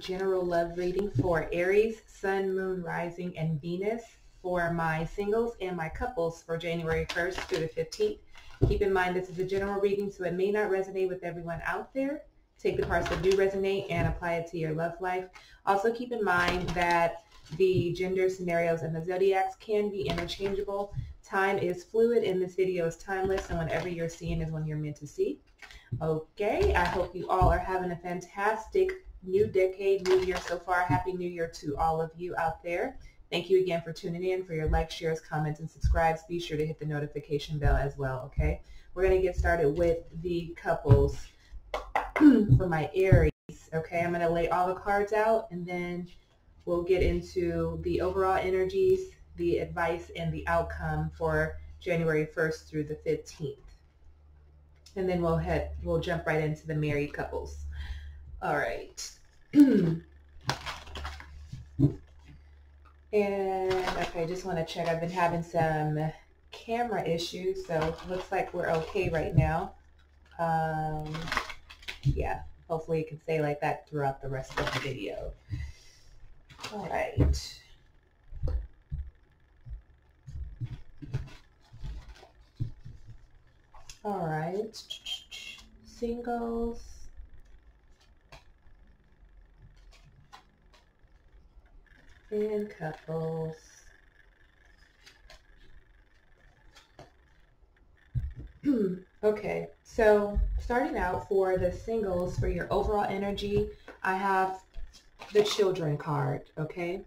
general love reading for Aries, Sun, Moon, Rising, and Venus for my singles and my couples for January 1st through the 15th. Keep in mind this is a general reading, so it may not resonate with everyone out there. Take the parts that do resonate and apply it to your love life. Also keep in mind that the gender scenarios and the zodiacs can be interchangeable. Time is fluid and this video is timeless, and whenever you're seeing is when you're meant to see. Okay, I hope you all are having a fantastic new decade, new year so far. Happy New Year to all of you out there. Thank you again for tuning in. For your likes, shares, comments, and subscribes, be sure to hit the notification bell as well, okay? We're going to get started with the couples for my Aries, okay? I'm going to lay all the cards out, and then we'll get into the overall energies, the advice, and the outcome for January 1st through the 15th. And then we'll jump right into the married couples. All right. And okay, just want to check. I've been having some camera issues, so it looks like we're okay right now. Yeah, hopefully it can stay like that throughout the rest of the video. All right. All right, singles, and couples. Okay, so starting out for the singles, for your overall energy, I have the children card, okay?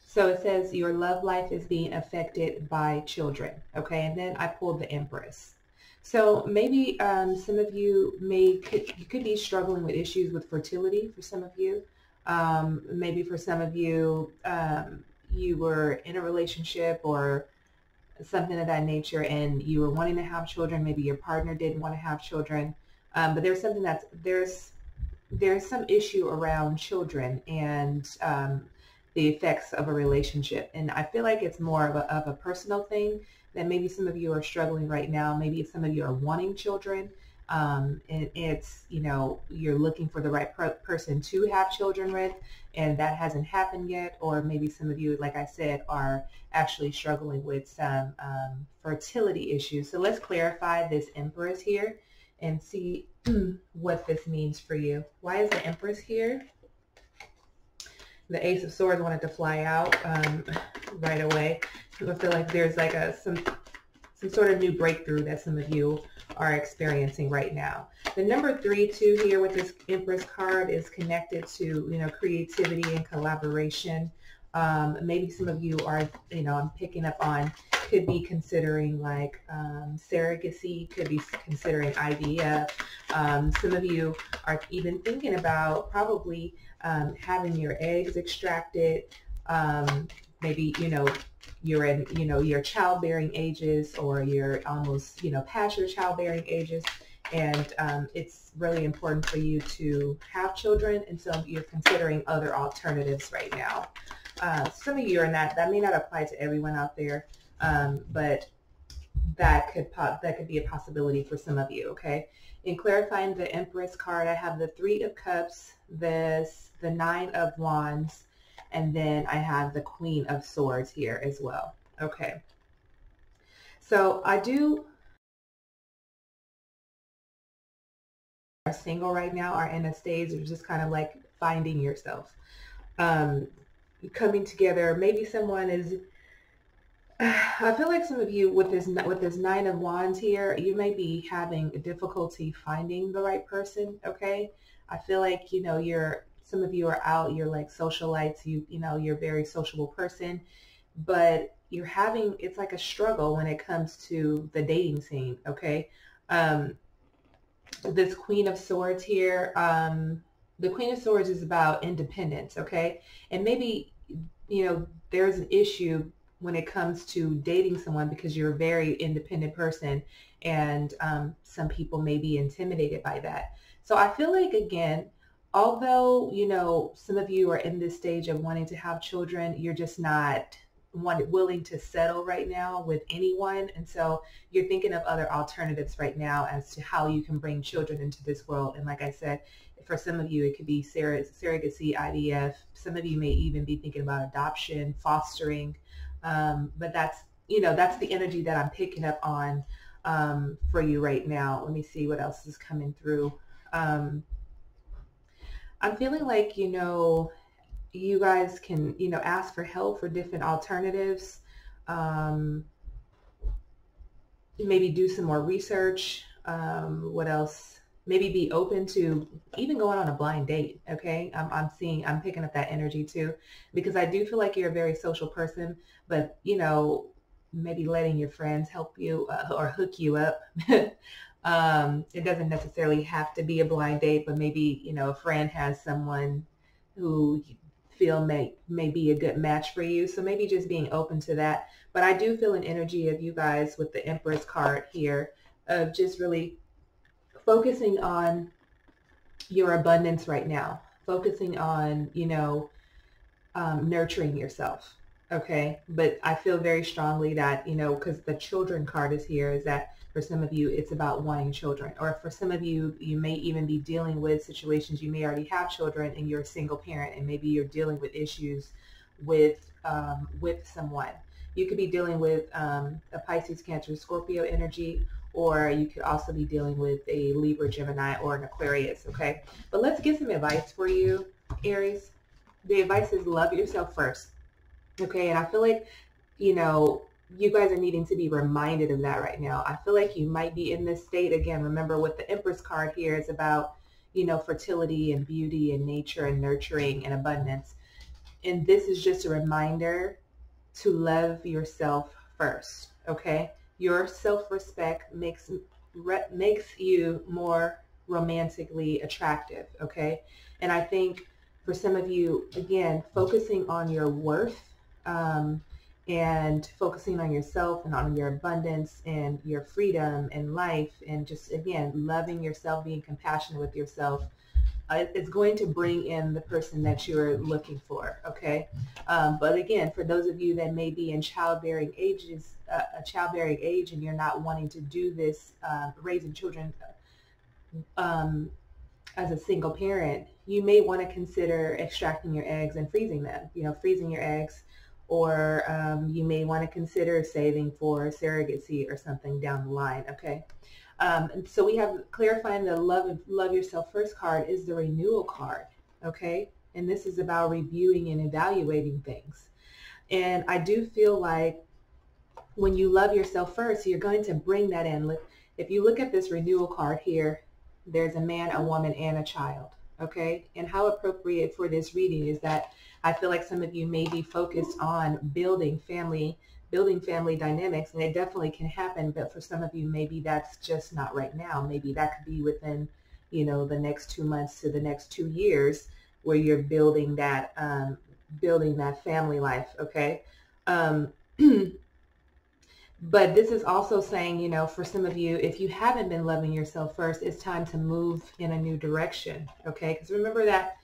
So it says your love life is being affected by children, okay? And then I pulled the Empress. So maybe some of you could be struggling with issues with fertility for some of you. Maybe for some of you, you were in a relationship or something of that nature and you were wanting to have children. Maybe your partner didn't want to have children. But there's something there's some issue around children and the effects of a relationship. And I feel like it's more of a personal thing. That maybe some of you are struggling right now. Maybe some of you are wanting children. And it's, you know, you're looking for the right person to have children with, and that hasn't happened yet. Or maybe some of you, like I said, are actually struggling with some fertility issues. So let's clarify this Empress here and see what this means for you. Why is the Empress here? The Ace of Swords wanted to fly out right away. I feel like there's like some sort of new breakthrough that some of you are experiencing right now. The number 3 too here with this Empress card is connected to, you know, creativity and collaboration. Maybe some of you are, you know, I'm picking up on, could be considering like surrogacy, could be considering IVF. Some of you are even thinking about probably having your eggs extracted. Maybe, you know, you're in, you know, your childbearing ages, or you're almost, you know, past your childbearing ages, and it's really important for you to have children, and so you're considering other alternatives right now. Some of you are not, that may not apply to everyone out there, but that could be a possibility for some of you, okay? In clarifying the Empress card, I have the 3 of Cups, the 9 of Wands, and then I have the Queen of Swords here as well. Okay. So I are single right now, are in a stage of just kind of like finding yourself. Coming together. Maybe someone is, I feel like some of you with this 9 of Wands here, you may be having difficulty finding the right person, okay? I feel like, you know, some of you are out, you're like socialites, you know, you're a very sociable person, but you're having, it's like a struggle when it comes to the dating scene, okay? This Queen of Swords here, the Queen of Swords is about independence, okay? And maybe, you know, there's an issue when it comes to dating someone because you're a very independent person, and some people may be intimidated by that. So I feel like, again, although, you know, some of you are in this stage of wanting to have children, you're just not willing to settle right now with anyone. And so you're thinking of other alternatives right now as to how you can bring children into this world. And like I said, for some of you, it could be surrogacy, IVF. Some of you may even be thinking about adoption, fostering. But that's, that's the energy that I'm picking up on for you right now. Let me see what else is coming through. I'm feeling like, you guys can, ask for help for different alternatives. Maybe do some more research. What else? Maybe be open to even going on a blind date. Okay. I'm picking up that energy too, because I do feel like you're a very social person, but maybe letting your friends help you or hook you up. It doesn't necessarily have to be a blind date, but maybe, a friend has someone who you feel may be a good match for you. So maybe just being open to that. But I do feel an energy of you guys with the Empress card here of just really focusing on your abundance right now, focusing on, nurturing yourself. Okay. But I feel very strongly that, because the children card is here, is that for some of you, it's about wanting children. Or for some of you, you may even be dealing with situations. You may already have children and you're a single parent, and maybe you're dealing with issues with someone. You could be dealing with a Pisces, Cancer, Scorpio energy, or you could also be dealing with a Libra, Gemini, or an Aquarius, okay? But let's get some advice for you, Aries. The advice is love yourself first, okay? And I feel like, you guys are needing to be reminded of that right now. I feel like you might be in this state again. Remember, what the Empress card here is about, fertility and beauty and nature and nurturing and abundance. And this is just a reminder to love yourself first, okay? Your self-respect makes you more romantically attractive, okay? And I think for some of you, again, focusing on your worth and focusing on yourself and on your abundance and your freedom and life, and just, again, loving yourself, being compassionate with yourself, it's going to bring in the person that you're looking for, okay? But again, for those of you that may be in childbearing ages, a childbearing age, and you're not wanting to do this, raising children as a single parent, you may want to consider extracting your eggs and freezing them, freezing your eggs, or you may want to consider saving for surrogacy or something down the line, okay? And so we have clarifying the love yourself first card is the renewal card, okay? And this is about reviewing and evaluating things. And I do feel like when you love yourself first, you're going to bring that in. If you look at this renewal card here, there's a man, a woman, and a child, okay? And how appropriate for this reading is that I feel like some of you may be focused on building family dynamics, and it definitely can happen, but for some of you, maybe that's just not right now. Maybe that could be within, the next 2 months to the next 2 years, where you're building that family life, okay? But this is also saying, for some of you, if you haven't been loving yourself first, it's time to move in a new direction, okay? Because remember that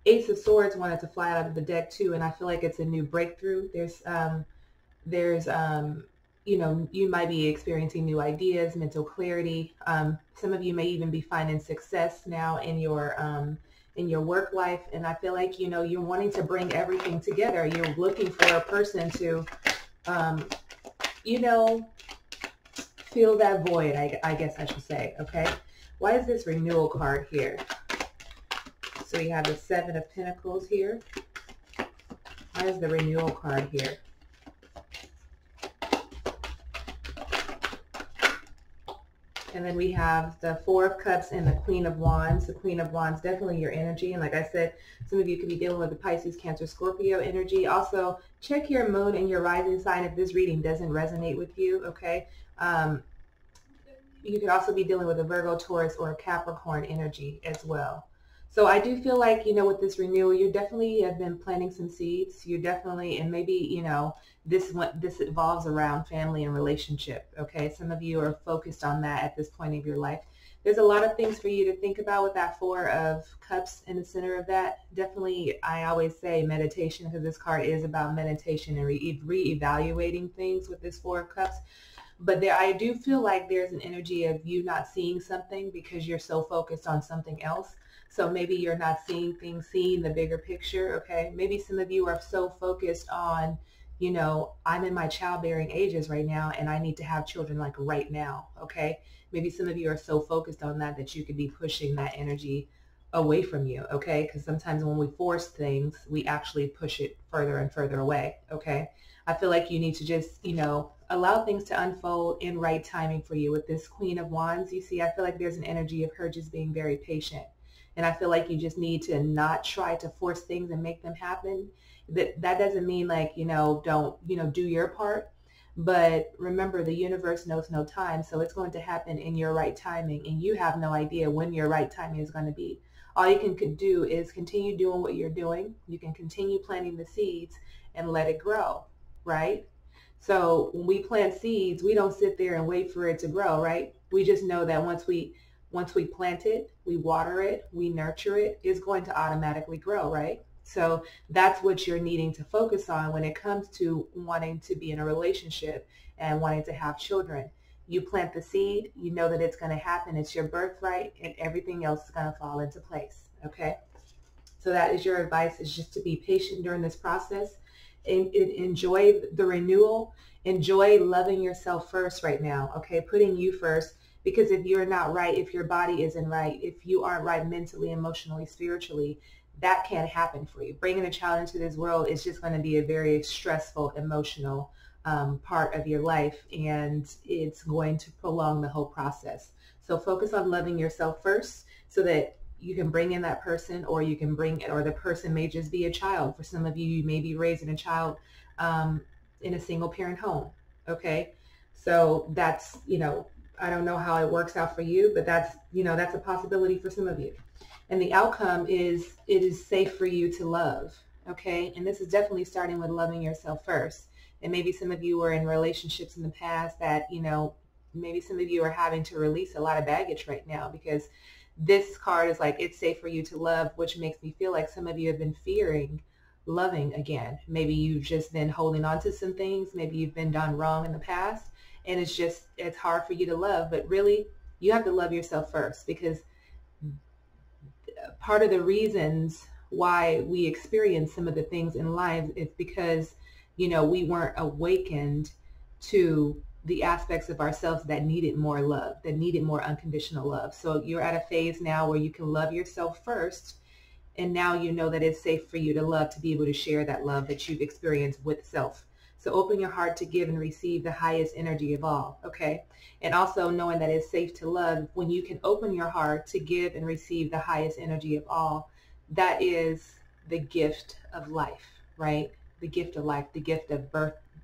Ace of Swords wanted to fly out of the deck too, and I feel like it's a new breakthrough. You might be experiencing new ideas, mental clarity. Some of you may even be finding success now in your work life, and I feel like, you're wanting to bring everything together. You're looking for a person to, fill that void, I guess I should say, okay? Why is this renewal card here? So you have the Seven of Pentacles here. Why is the renewal card here? And then we have the Four of Cups and the Queen of Wands. The Queen of Wands, definitely your energy. And like I said, some of you could be dealing with the Pisces, Cancer, Scorpio energy. Also, check your moon and your rising sign if this reading doesn't resonate with you, okay? You could also be dealing with a Virgo, Taurus, or a Capricorn energy as well. So I do feel like, with this renewal, you definitely have been planting some seeds. You definitely, and maybe, this evolves around family and relationship, okay? Some of you are focused on that at this point of your life. there's a lot of things for you to think about with that Four of Cups in the center of that. Definitely, I always say meditation, because this card is about meditation and reevaluating things with this Four of Cups. But there, I do feel like there's an energy of you not seeing something because you're so focused on something else. So maybe you're not seeing things, seeing the bigger picture, okay? Maybe some of you are so focused on, you know, I'm in my childbearing ages right now and I need to have children like right now, okay? Maybe some of you are so focused on that that you could be pushing that energy away from you, okay? Because sometimes when we force things, we actually push it further and further away, okay? I feel like you need to just, you know, allow things to unfold in right timing for you. With this Queen of Wands, you see, I feel like there's an energy of her just being very patient. And I feel like you just need to not try to force things and make them happen. That doesn't mean like, you know, don't, you know, do your part. But remember, the universe knows no time. So it's going to happen in your right timing. And you have no idea when your right timing is going to be. All you can do is continue doing what you're doing. You can continue planting the seeds and let it grow, right? So when we plant seeds, we don't sit there and wait for it to grow, right? We just know that once we plant it, we water it, we nurture it, it's going to automatically grow, right? So that's what you're needing to focus on when it comes to wanting to be in a relationship and wanting to have children. You plant the seed, you know that it's going to happen, it's your birthright, and everything else is going to fall into place, okay? So that is your advice, is just to be patient during this process. And enjoy the renewal. Enjoy loving yourself first right now, okay? Putting you first, because if you're not right, if your body isn't right, if you aren't right mentally, emotionally, spiritually, that can't happen for you. Bringing a child into this world is just going to be a very stressful, emotional part of your life, and it's going to prolong the whole process. So focus on loving yourself first so that you can bring in that person, or you can bring, or the person may just be a child. For some of you, you may be raising a child in a single parent home, okay? So that's, you know, I don't know how it works out for you, but that's, you know, that's a possibility for some of you. And the outcome is, it is safe for you to love, okay? And this is definitely starting with loving yourself first. And maybe some of you were in relationships in the past that, you know, maybe some of you are having to release a lot of baggage right now, because this card is like, it's safe for you to love, which makes me feel like some of you have been fearing loving again. Maybe you've just been holding on to some things. Maybe you've been done wrong in the past, and it's hard for you to love. But really, you have to love yourself first, because part of the reasons why we experience some of the things in life is because, you know, we weren't awakened to the aspects of ourselves that needed more love, that needed more unconditional love. So you're at a phase now where you can love yourself first, and now you know that it's safe for you to love, to be able to share that love that you've experienced with self. So open your heart to give and receive the highest energy of all, okay? And also knowing that it's safe to love, when you can open your heart to give and receive the highest energy of all, that is the gift of life, right? The gift of life, the gift of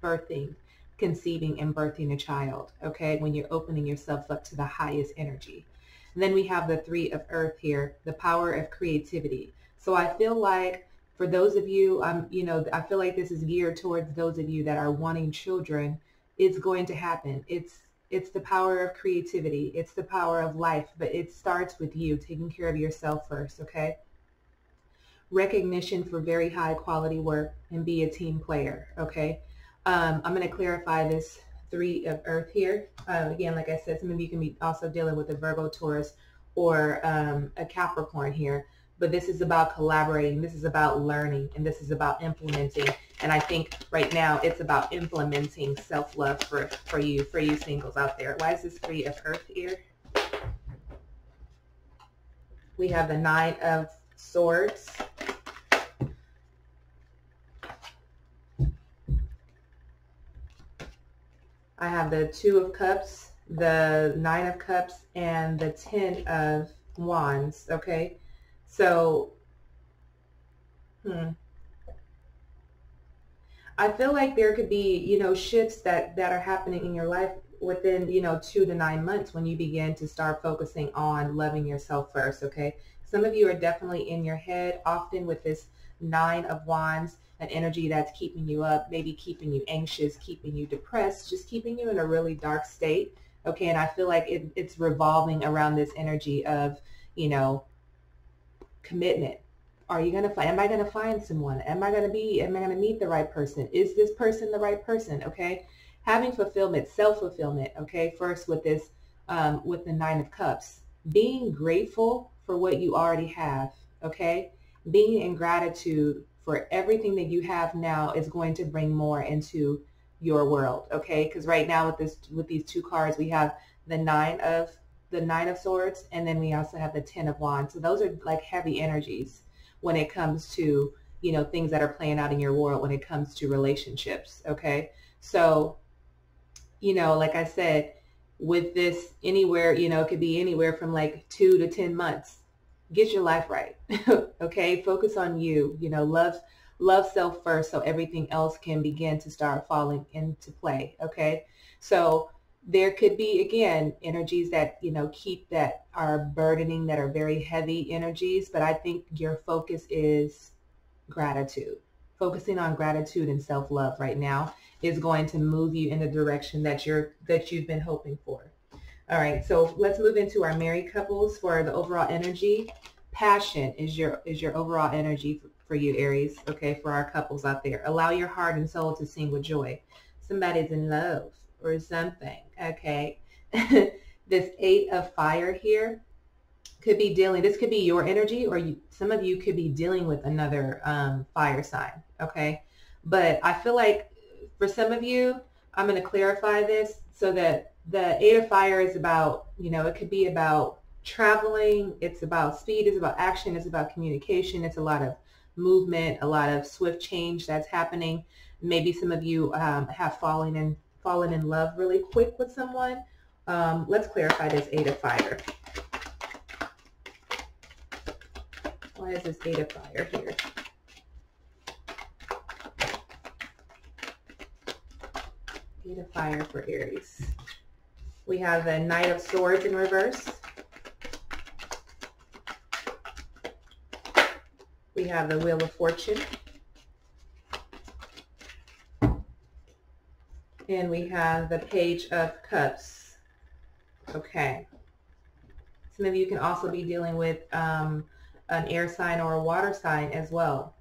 birthing, conceiving and birthing a child, okay, when you're opening yourself up to the highest energy. And then we have the Three of Earth here, the power of creativity. So I feel like for those of you, you know, I feel like this is geared towards those of you that are wanting children. It's going to happen. It's the power of creativity. It's the power of life, but it starts with you taking care of yourself first, okay? Recognition for very high quality work, and be a team player, okay? I'm going to clarify this Three of Earth here. Again, like I said, some of you can be also dealing with a Virgo, Taurus, or a Capricorn here. But this is about collaborating. This is about learning, and this is about implementing. And I think right now it's about implementing self-love for you singles out there. Why is this Three of Earth here? We have the Nine of Swords. I have the Two of Cups, the Nine of Cups, and the Ten of Wands, okay? So, I feel like there could be, you know, shifts that are happening in your life within, you know, 2 to 9 months when you begin to start focusing on loving yourself first, okay? Some of you are definitely in your head, often with this Nine of Wands, an energy that's keeping you up, maybe keeping you anxious, keeping you depressed, just keeping you in a really dark state. Okay, and I feel like it's revolving around this energy of, you know, commitment. Are you going to find, am I going to find someone? Am I going to meet the right person? Is this person the right person? Okay. Having fulfillment, self-fulfillment. Okay. First with this, with the 9 of Cups, being grateful for what you already have. Okay. Being in gratitude for everything that you have now is going to bring more into your world. Okay. Because right now with these 2 cards, we have the 9 of Swords, and then we also have the 10 of Wands. So those are like heavy energies when it comes to, you know, things that are playing out in your world when it comes to relationships. Okay. So, you know, like I said, with this, anywhere, you know, it could be anywhere from like 2 to 10 months. Get your life right. Okay. Focus on you, you know, love self first, so everything else can begin to start falling into play. Okay. So there could be, again, energies that, you know, that are burdening, that are very heavy energies, but I think your focus is gratitude. Focusing on gratitude and self-love right now is going to move you in the direction that you've been hoping for. All right, so let's move into our married couples for the overall energy. Passion is your overall energy for you, Aries. Okay, for our couples out there. Allow your heart and soul to sing with joy. Somebody's in love or something. Okay. This 8 of Fire here could be this could be your energy, or some of you could be dealing with another fire sign. Okay. But I feel like for some of you, I'm going to clarify this so that the 8 of Fire is about, you know, it could be about traveling. It's about speed. It's about action. It's about communication. It's a lot of movement, a lot of swift change that's happening. Maybe some of you have fallen in love really quick with someone. Let's clarify this 8 of Fire. Why is this 8 of Fire here? Eight of Fire for Aries. We have the Knight of Swords in reverse. We have the Wheel of Fortune. And we have the Page of Cups. Okay. Some of you can also be dealing with an air sign or a water sign as well.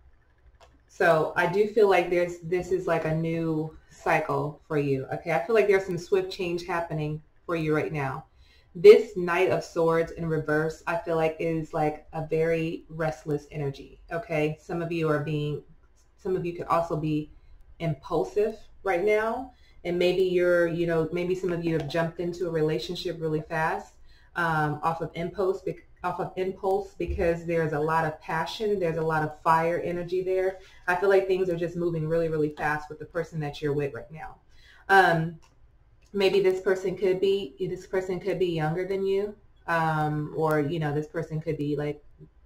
So I do feel like this is like a new cycle for you. Okay, I feel like there's some swift change happening for you right now. This Knight of Swords in reverse, I feel like is like a very restless energy. Okay, some of you could also be impulsive right now. And maybe maybe some of you have jumped into a relationship really fast off of impulse because there's a lot of passion, there's a lot of fire energy there. I feel like things are just moving really, really fast with the person that you're with right now. Maybe this person could be younger than you, or this person could be like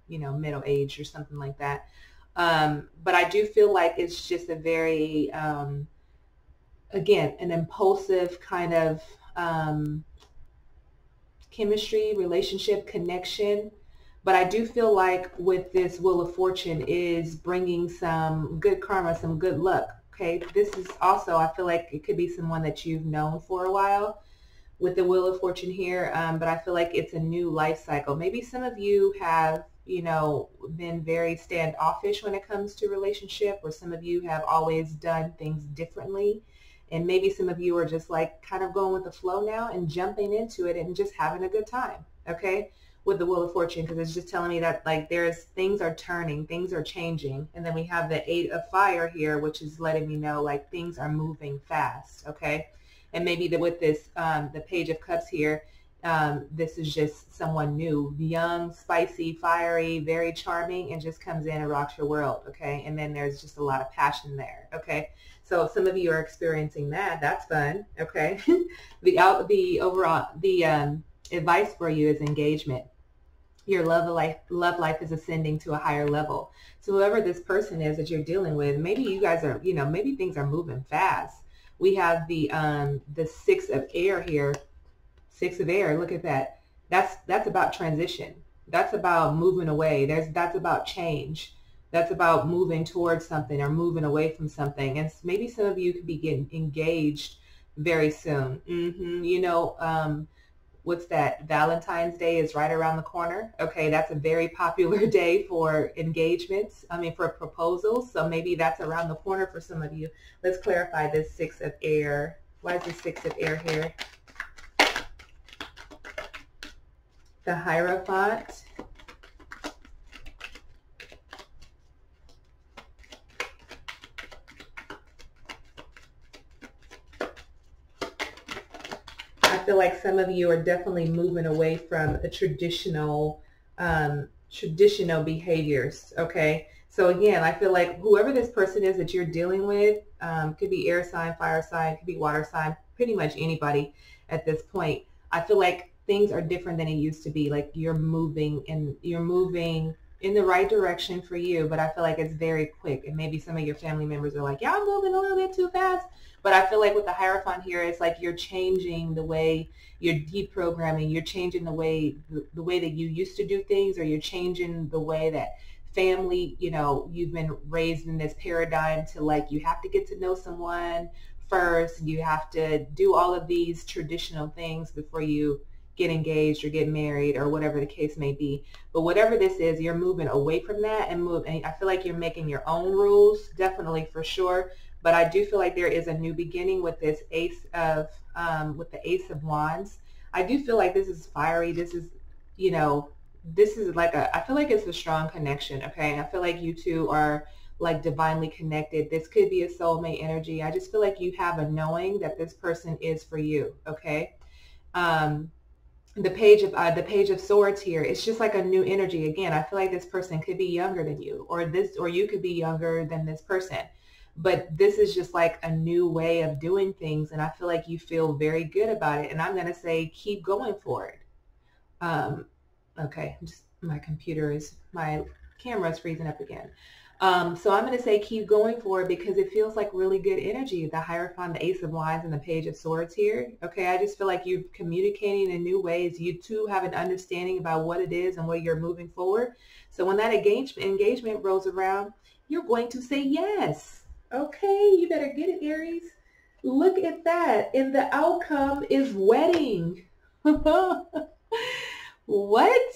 middle age or something like that. But I do feel like it's just a very again, an impulsive kind of chemistry, relationship, connection. But I do feel like with this Wheel of Fortune is bringing some good karma, some good luck. Okay, this is also, I feel like it could be someone that you've known for a while with the Wheel of Fortune here, but I feel like it's a new life cycle. Maybe some of you have, been very standoffish when it comes to relationship, or some of you have always done things differently. And maybe some of you are just like kind of going with the flow now and jumping into it and just having a good time, okay, with the Wheel of Fortune, because it's just telling me that like things are turning, things are changing. And then we have the 8 of Fire here, which is letting me know like things are moving fast, okay? And maybe with this, the Page of Cups here, this is just someone new, young, spicy, fiery, very charming, and just comes in and rocks your world, okay? And then there's just a lot of passion there, okay? So some of you are experiencing that. That's fun, okay? The advice for you is engagement. Your love life is ascending to a higher level. So whoever this person is that you're dealing with, maybe you guys are, maybe things are moving fast. We have the 6 of Air here. 6 of Air, look at that. That's about transition. That's about moving away. That's about change. That's about moving towards something or moving away from something. And maybe some of you could be getting engaged very soon. You know, what's that? Valentine's Day is right around the corner. Okay, that's a very popular day for engagements. I mean, for proposals. So maybe that's around the corner for some of you. Let's clarify this Six of Air. Why is the Six of Air here? The Hierophant. I feel like some of you are definitely moving away from the traditional behaviors. Okay, so again, I feel like whoever this person is that you're dealing with, could be air sign, fire sign, could be water sign, pretty much anybody at this point. I feel like things are different than it used to be. Like you're moving in the right direction for you, but I feel like it's very quick. And maybe some of your family members are like, yeah, I'm moving a little bit too fast. But I feel like with the Hierophant here, it's like you're changing the way you're deprogramming. You're changing the way that you used to do things, or you're changing the way that family, you know, you've been raised in this paradigm to like you have to get to know someone first. You have to do all of these traditional things before you get engaged or get married or whatever the case may be. But whatever this is, you're moving away from that and I feel like you're making your own rules, definitely, for sure. But I do feel like there is a new beginning with this with the Ace of Wands. I do feel like this is fiery. This is, you know, this is like I feel like it's a strong connection, okay? I feel like you two are like divinely connected. This could be a soulmate energy. I just feel like you have a knowing that this person is for you, okay? The Page of Swords here, it's just like a new energy. Again, I feel like this person could be younger than you, or you could be younger than this person. But this is just like a new way of doing things, and I feel like you feel very good about it. And I'm going to say keep going for it. Okay, my camera is freezing up again. So I'm going to say keep going for it because it feels like really good energy. The Hierophant, the Ace of Wands, and the Page of Swords here. Okay, I just feel like you're communicating in new ways. You two have an understanding about what it is and where you're moving forward. So when that engagement rolls around, you're going to say yes. Okay, you better get it, Aries. Look at that. And the outcome is wedding. What?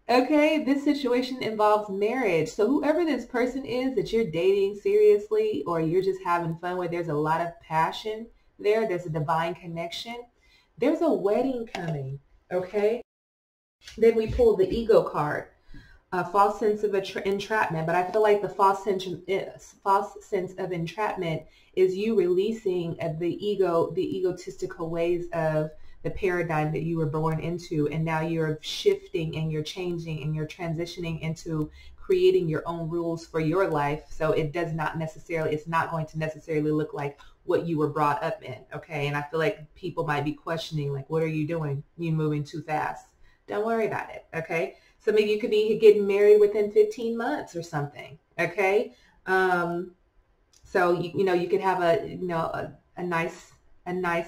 Okay, this situation involves marriage. So whoever this person is that you're dating seriously, or you're just having fun with, there's a lot of passion there. There's a divine connection. There's a wedding coming, okay? Then we pull the Ego card. A false sense of entrapment, but I feel like the false sense of entrapment is you releasing the egotistical ways of the paradigm that you were born into, and now you're shifting and you're changing and you're transitioning into creating your own rules for your life. So it's not going to necessarily look like what you were brought up in, okay? And I feel like people might be questioning, like, what are you doing? You're moving too fast. Don't worry about it, okay? Some of you could be getting married within 15 months or something, okay? So you could have a nice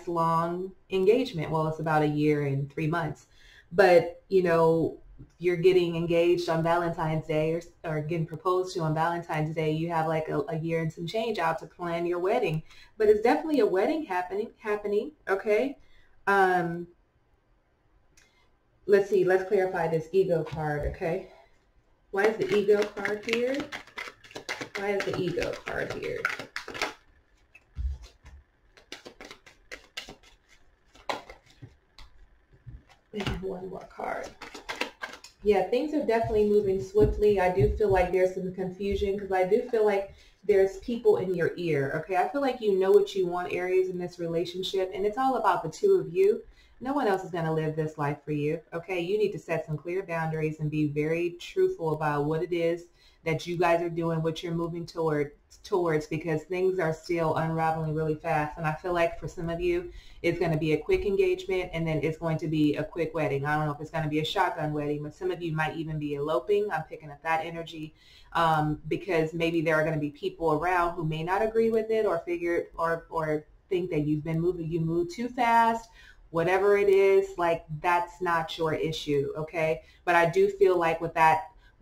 long engagement. Well, it's about a year and 3 months, but you're getting engaged on Valentine's Day or getting proposed to on Valentine's Day. You have like a year and some change out to plan your wedding, but it's definitely a wedding happening, okay? Let's see, let's clarify this Ego card, okay? Why is the Ego card here? Why is the Ego card here? And one more card. Yeah, things are definitely moving swiftly. I do feel like there's some confusion because I do feel like there's people in your ear, okay? I feel like you know what you want, Aries, in this relationship, and it's all about the two of you. No one else is going to live this life for you, okay? You need to set some clear boundaries and be very truthful about what it is that you guys are doing, what you're moving towards, because things are still unraveling really fast. And I feel like for some of you, it's going to be a quick engagement and then it's going to be a quick wedding. I don't know if it's going to be a shotgun wedding, but some of you might even be eloping. I'm picking up that energy because maybe there are going to be people around who may not agree with it or think that you moved too fast. Whatever it is, like, that's not your issue, okay? But I do feel like with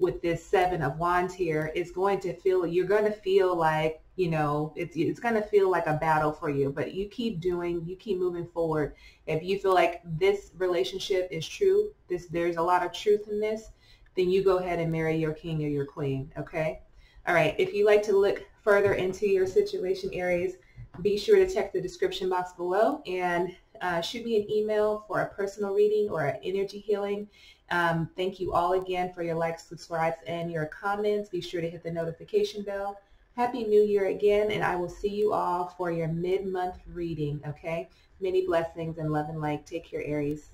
with this 7 of Wands here, it's going to feel, you're going to feel like, you know, it's going to feel like a battle for you, but you keep doing, you keep moving forward. If you feel like this relationship is true, there's a lot of truth in this, then you go ahead and marry your king or your queen, okay? All right, if you'd like to look further into your situation, Aries, be sure to check the description box below and shoot me an email for a personal reading or an energy healing. Thank you all again for your likes, subscribes, and your comments. Be sure to hit the notification bell. Happy New Year again, and I will see you all for your mid-month reading, okay? Many blessings and love and light. Take care, Aries.